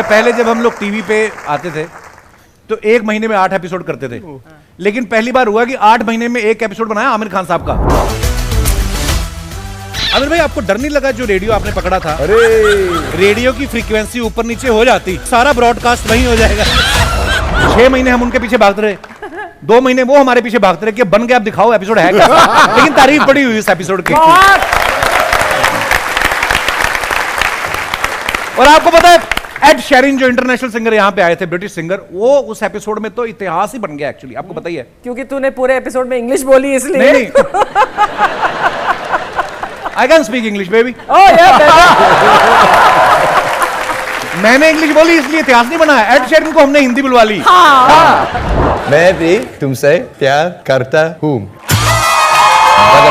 पहले जब हम लोग टीवी पे आते थे तो 1 महीने में 8 एपिसोड करते थे, लेकिन पहली बार हुआ कि 8 महीने में 1 एपिसोड बनाया आमिर खान साहब का। आमिर भाई, आपको डर नहीं लगा जो रेडियो आपने पकड़ा था? अरे रेडियो की फ्रीक्वेंसी ऊपर नीचे हो जाती, सारा ब्रॉडकास्ट वहीं हो जाएगा। 6 महीने हम उनके पीछे भागते रहे, 2 महीने वो हमारे पीछे भागते रहे कि बन गया, अब दिखाओ एपिसोड है क्या। लेकिन तारीफ बड़ी हुई इस एपिसोड की। और आपको पता है एड शेरिन जो इंटरनेशनल सिंगर यहाँ पे आए थे, ब्रिटिश सिंगर, वो उस एपिसोड में तो इतिहास ही बन गया एक्चुअली। आपको पता ही है, क्योंकि तूने पूरे एपिसोड में इंग्लिश बोली इसलिए। नहीं I can speak English baby. मैंने इंग्लिश बोली इसलिए इतिहास नहीं बना है। एड शेरिन को हमने हिंदी बुलवा ली। मैं भी तुमसे प्यार करता हूँ।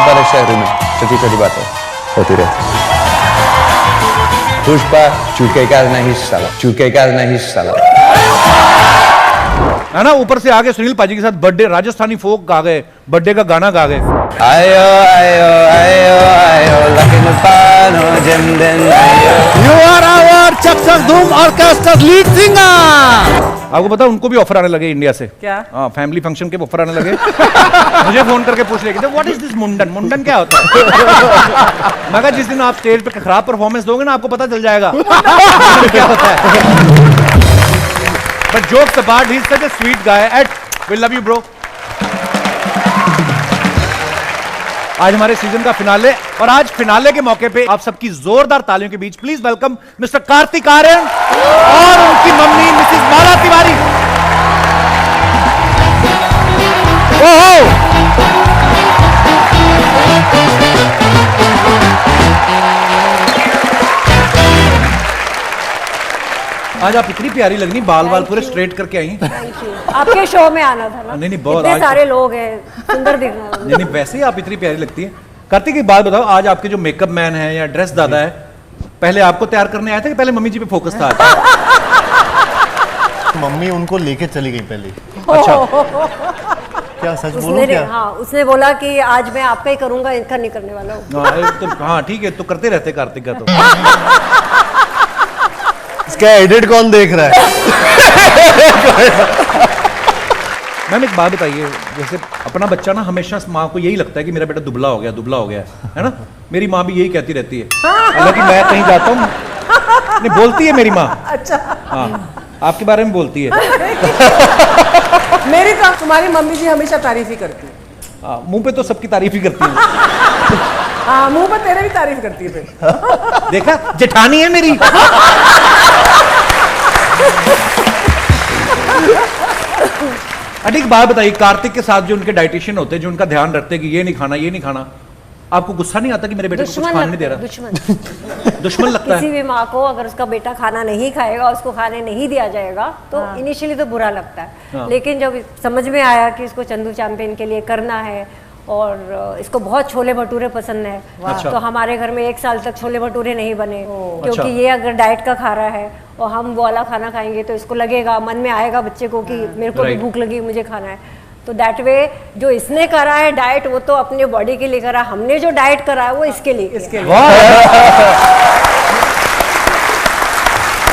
बड़े शहरों में छोटी छोटी बातें होती रहती। पुष्पा चुकेगा नहीं साला, चुकेगा नहीं साला, है ना। ऊपर से आगे सुनील पाजी के साथ बर्थडे राजस्थानी फोक गा गए, बर्थडे का गाना गा गए। आयो आयो आयो आयो लकिन पानो जमदन आयो। You are our चक चक धूम ऑर्केस्ट्रा लीड सिंगर। आपको पता उनको भी ऑफर आने लगे इंडिया से। क्या? हाँ, फैमिली फंक्शन के ऑफर आने लगे। मुझे फोन करके पूछ रहे थे व्हाट इज दिस मुंडन, मुंडन क्या होता है? मैं कहा जिस दिन आप स्टेज पे खराब परफॉर्मेंस दोगे ना, आपको पता चल जाएगा क्या होता है। But jokes apart, he is such a sweet guy. Ed, we love you bro. आज हमारे सीजन का फिनाले, और आज फिनाले के मौके पे आप सबकी जोरदार तालियों के बीच please welcome mister Kartik Aaryan और उनकी मम्मी मिसेस माला तिवारी। ओहो, आज आप इतनी प्यारी लग रही, बाल बाल पूरे स्ट्रेट करके आई। आपके शो में आना था ना। नहीं बहुत, इतने सारे लोग हैं, सुंदर दिख रहे हैं। नहीं वैसे ही आप इतनी प्यारी लगती है। कार्तिक एक बात बताओ, आज आपके जो मेकअप मैन है या ड्रेस दादा है, पहले आपको तैयार करने आए थे कि पहले मम्मी जी पे फोकस था? मम्मी उनको लेके चली गई पहले। अच्छा, क्या सच बोलूं क्या? हाँ, उसने बोला कि आज मैं आपका ही करूंगा, इनका नहीं करने वाला हूँ। हाँ ठीक है, तो करते रहते कार्तिक का तो। इसका एडिट कौन देख रहा है? मैम एक बात बताइए, जैसे अपना बच्चा ना हमेशा माँ को यही लगता है कि मेरा बेटा दुबला हो गया, दुबला हो गया है ना। मेरी माँ भी यही कहती रहती है, हालांकि मैं कहीं जाता हूँ नहीं बोलती है मेरी माँ। अच्छा, हाँ, आपके बारे में बोलती है। मेरी तो तुम्हारी मम्मी जी हमेशा तारीफ ही करती है। हाँ, मुंह पे तो सबकी तारीफ ही करती है। हाँ, मुंह पर तेरे भी तारीफ करती है फिर। देखा, जेठानी है मेरी। एक बात बताइए, कार्तिक के साथ जो उनके डाइटिशियन होते हैं, जो उनका ध्यान रखते हैं कि ये नहीं खाना, ये नहीं खाना, आपको गुस्सा नहीं आता कि मेरे बेटे को कुछ खाने नहीं दे रहा? दुश्मन लगता है किसी भी माँ को अगर उसका बेटा खाना नहीं खाएगा, उसको खाने नहीं दिया जाएगा तो इनिशियली तो बुरा लगता है। लेकिन जब समझ में आया कि इसको चंदू चैंपियन के लिए करना है और इसको बहुत छोले भटूरे पसंद है, अच्छा। तो हमारे घर में 1 साल तक छोले भटूरे नहीं बने, क्योंकि अच्छा। ये अगर डाइट का खा रहा है और हम वो वाला खाना खाएंगे तो इसको लगेगा, मन में आएगा बच्चे को कि मेरे को भी भूख लगी, मुझे खाना है। तो दैट वे जो इसने करा है डाइट, वो तो अपने बॉडी के लिए करा, हमने जो डाइट करा है वो इसके लिए।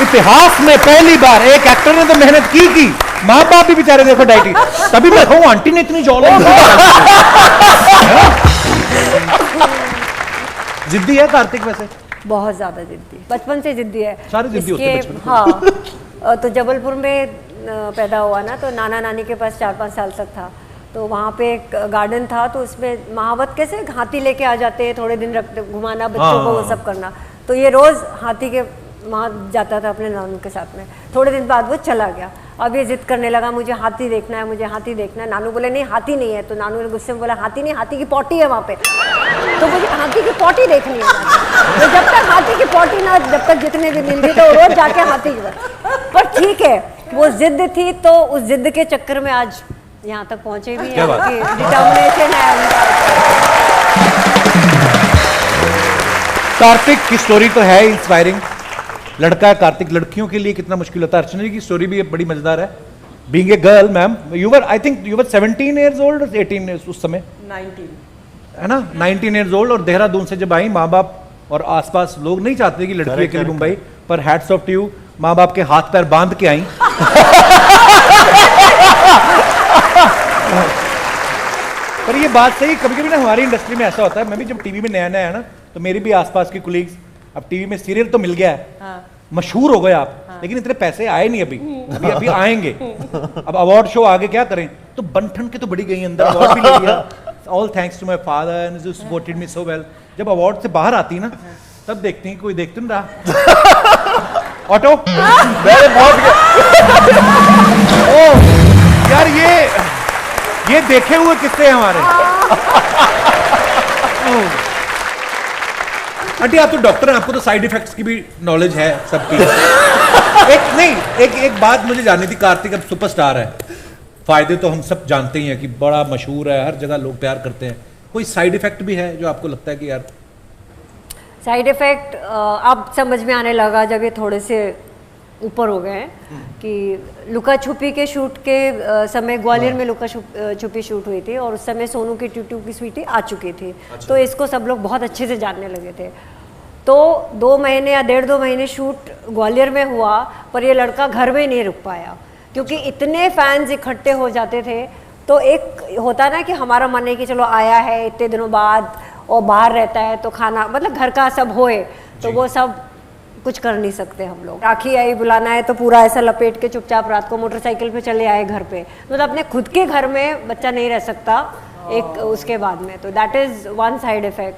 इतिहास में पहली बार एक एक्टर ने तो मेहनत की, माँ बाप भी बेचारे देखो डाइटी, तभी मैं कहूँ आंटी ने इतनी जॉल। जिद्दी है कार्तिक वैसे? बहुत ज्यादा जिद्दी, बचपन से जिद्दी है। सारे जिद्दी होते हैं बचपन से। हाँ, तो जबलपुर में पैदा हुआ ना, तो नाना नानी के पास 4-5 साल तक था। तो वहाँ पे एक गार्डन था, तो उसमें महावत कैसे हाथी लेके आ जाते हैं, थोड़े दिन रखते, घुमाना बच्चों को, वो सब करना। तो ये रोज हाथी के वहाँ जाता था अपने नानू के साथ में। थोड़े दिन बाद वो चला गया। अब ये जिद करने लगा, मुझे हाथी देखना है, मुझे हाथी देखना है। नानू बोले नहीं, हाथी नहीं है। तो नानू ने गुस्से में बोला, हाथी नहीं, हाथी की पोटी है वहाँ पे, तो मुझे हाथी की पोटी देखनी है। तो जब तक हाथी की पोटी ना, जब तक जितने दिन मिलती तो रोज जाके हाथी की। पर ठीक है, वो जिद थी, तो उस जिद के चक्कर में आज यहाँ तक पहुंचे भी हैं कि डिटर्मिनेशन है। कार्तिक की स्टोरी तो है इंस्पायरिंग, लड़का है कार्तिक, लड़कियों के लिए कितना मुश्किल होता है। अर्चना जी की स्टोरी भी बड़ी मजेदार है। Being a girl, ma'am, you were, I think you were 17 years old or 18 years उस समय, 19 है ना, 19 years old। और देहरादून से जब आई, माँ बाप और आसपास लोग नहीं चाहते कि लड़की के लिए मुंबई, पर हैट्स ऑफ टू यू। माँ बाप के हाथ पैर बांध के आई। पर ये बात सही, कभी कभी ना हमारी इंडस्ट्री में ऐसा होता है, मैं भी जब टीवी में नया नया है ना, तो मेरी भी आसपास की कुलीग्स, अब टीवी में सीरियल तो मिल गया है, मशहूर हो गए आप, लेकिन इतने पैसे आए नहीं अभी, अभी आएंगे। अब अवार्ड शो आगे क्या करें, तो बंठन के तो बड़ी गई अंदर, अवार्ड भी ले लिया, all thanks to my father and who supported me so well. जब अवार्ड से बाहर आती ना, तब देखती हैं कोई देखते नहीं रहा। ऑटो मैंने बहुत ओ यार, ये देखे हुए किस्से हैं हमारे। आंटी आप तो डॉक्टर हैं, आपको तो साइड इफेक्ट्स की भी नॉलेज है सबकी। एक बात मुझे जाननी थी, कार्तिक अब सुपरस्टार है, फायदे तो हम सब जानते ही हैं कि बड़ा मशहूर है, हर जगह लोग प्यार करते हैं, कोई साइड इफेक्ट भी है जो आपको लगता है कि यार? साइड इफेक्ट अब समझ में आने लगा जब ये थोड़े से ऊपर हो गए हैं कि लुका छुपी के शूट के समय ग्वालियर में लुका छुपी शूट हुई थी और उस समय सोनू की ट्यूटू की स्वीटी आ चुकी थी। अच्छा। तो इसको सब लोग बहुत अच्छे से जानने लगे थे। तो 2 महीने या 1.5-2 महीने शूट ग्वालियर में हुआ, पर ये लड़का घर में नहीं रुक पाया क्योंकि इतने फैंस इकट्ठे हो जाते थे। तो एक होता ना कि हमारा मन है कि चलो आया है इतने दिनों बाद और बाहर रहता है तो खाना मतलब घर का सब होए, तो वो सब कुछ कर नहीं सकते हम लोग। राखी आई बुलाना है तो पूरा ऐसा लपेट के चुपचाप रात को मोटरसाइकिल पे चले आए घर पे, मतलब अपने खुद के घर में बच्चा नहीं रह सकता एक उसके बाद में, तो that is one side effect.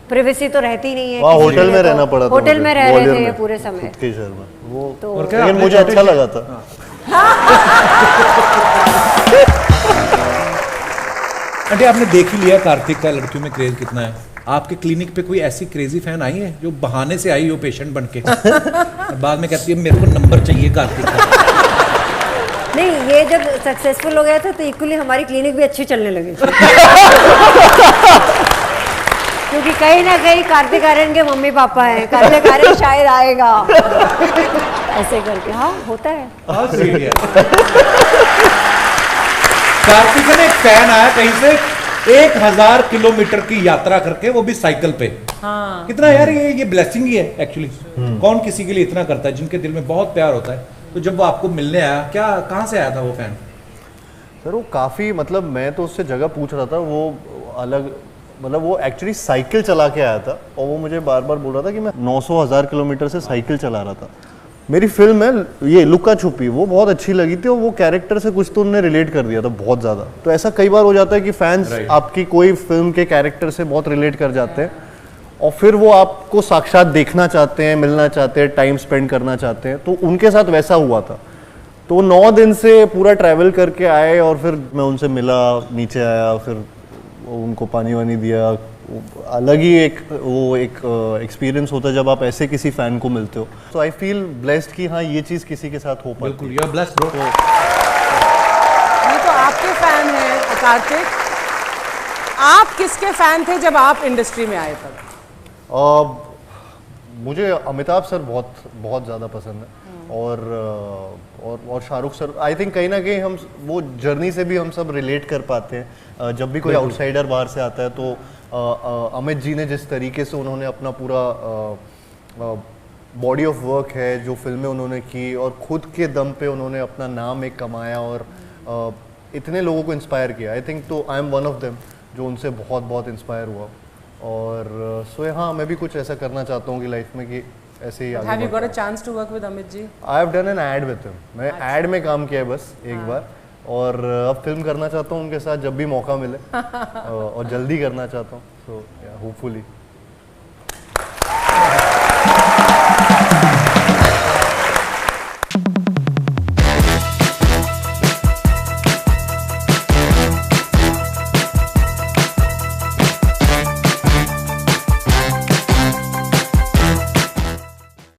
Privacy तो रहती नहीं है। होटल में रहना पड़ा था, होटल में रह रहे थे पूरे समय खुद के शहर में वो, तो लेकिन मुझे अच्छा लगा था। आंटी आपने देख ही लिया कार्तिक का लड़कियों में क्रेज कितना है, आपके क्लिनिक पे कोई ऐसी क्रेजी फैन आई है जो बहाने से आई हो पेशेंट बन के और बाद में कहती है मेरे को नंबर चाहिए कार्तिक का? नहीं, ये जब सक्सेसफुल हो गया था तो इक्वली हमारी क्लिनिक भी अच्छी चलने लगी थी। क्योंकि कहीं ना कहीं कार्तिक आर्यन के मम्मी पापा हैं, कार्तिक आर्यन शायद आएगा ऐसे करके। हाँ होता है। कार्तिक का एक फैन आया कहीं से 1000 किलोमीटर की यात्रा करके, वो भी साइकिल पे। हाँ। कितना यार ये ब्लेसिंग ही है एक्चुअली। कौन किसी के लिए इतना करता है जिनके दिल में बहुत प्यार होता है। तो जब वो आपको मिलने आया, क्या कहाँ से आया था वो फैन? सर वो काफ़ी, मतलब मैं तो उससे जगह पूछ रहा था, वो अलग, मतलब वो एक्चुअली साइकिल चला के आया था और वो मुझे बार बार बोल रहा था कि मैं 900-1000 किलोमीटर से साइकिल चला रहा था। मेरी फिल्म है ये लुका छुपी, वो बहुत अच्छी लगी थी और वो कैरेक्टर से कुछ तो उन्होंने रिलेट कर दिया था बहुत ज़्यादा। तो ऐसा कई बार हो जाता है कि फैंस आपकी कोई फिल्म के कैरेक्टर से बहुत रिलेट कर जाते हैं और फिर वो आपको साक्षात देखना चाहते हैं, मिलना चाहते हैं, टाइम स्पेंड करना चाहते हैं। तो उनके साथ वैसा हुआ था। तो 9 दिन से पूरा ट्रैवल करके आए और फिर मैं उनसे मिला, नीचे आया, फिर उनको पानी वानी दिया। अलग ही एक एक्सपीरियंस होता है जब आप ऐसे किसी फैन को मिलते हो। तो आई फील ब्लेस्ड कि हाँ ये चीज़ किसी के साथ हो पाती है। बिल्कुल, यू आर ब्लेस्ड ब्रो। ये तो आपके फैन हैं कार्तिक। आप किसके फैन थे जब आप इंडस्ट्री में आए तब? मुझे अमिताभ सर बहुत ज़्यादा पसंद है और शाहरुख सर। आई थिंक कहीं ना कहीं हम वो जर्नी से भी हम सब रिलेट कर पाते हैं। जब भी कोई आउटसाइडर बाहर से आता है तो अमित जी ने जिस तरीके से उन्होंने अपना पूरा बॉडी ऑफ वर्क है, जो फिल्में उन्होंने की और खुद के दम पे उन्होंने अपना नाम एक कमाया और इतने लोगों को इंस्पायर किया। आई थिंक तो I am one of them जो उनसे बहुत इंस्पायर हुआ। और सो हाँ, मैं भी कुछ ऐसा करना चाहता हूँ कि लाइफ में कि ऐसे ही आगे। Have you got a chance to work with Amit ji? I have done an ad with him. मैं ad में काम किया है बस एक बार, और अब फिल्म करना चाहता हूँ उनके साथ जब भी मौका मिले और जल्दी करना चाहता हूँ। So yeah, hopefully.